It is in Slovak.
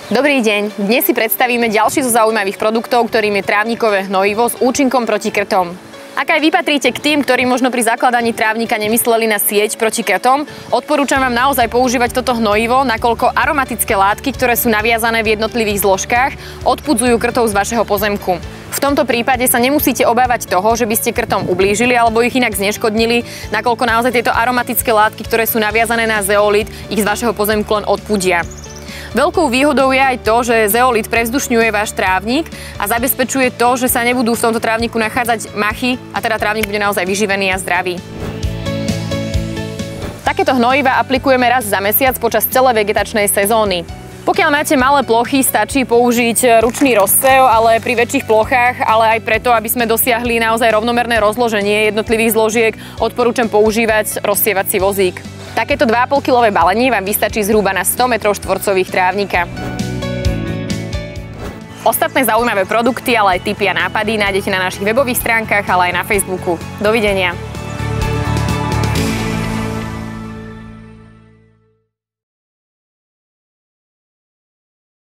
Dobrý deň, dnes si predstavíme ďalší zo zaujímavých produktov, ktorým je trávnikové hnojivo s účinkom proti krtom. Ak aj vy patríte k tým, ktorí možno pri zakladaní trávnika nemysleli na sieť proti krtom, odporúčam vám naozaj používať toto hnojivo, nakoľko aromatické látky, ktoré sú naviazané v jednotlivých zložkách, odpudzujú krtov z vašeho pozemku. V tomto prípade sa nemusíte obávať toho, že by ste krtom ublížili alebo ich inak zneškodnili, nakoľko naozaj tieto aromatické látky, ktoré sú naviazané na zeolit, ich z vašeho pozemku len odpudia. Veľkou výhodou je aj to, že zeolit prevzdušňuje váš trávnik a zabezpečuje to, že sa nebudú v tomto trávniku nachádzať machy a teda trávnik bude naozaj vyživený a zdravý. Takéto hnojiva aplikujeme raz za mesiac počas celej vegetačnej sezóny. Pokiaľ máte malé plochy, stačí použiť ručný rozsev, ale pri väčších plochách, ale aj preto, aby sme dosiahli naozaj rovnomerné rozloženie jednotlivých zložiek, odporúčam používať rozsievací vozík. Takéto 2,5-kilové balenie vám vystačí zhruba na 100 m² trávnika. Ostatné zaujímavé produkty, ale aj tipy a nápady nájdete na našich webových stránkach, ale aj na Facebooku. Dovidenia.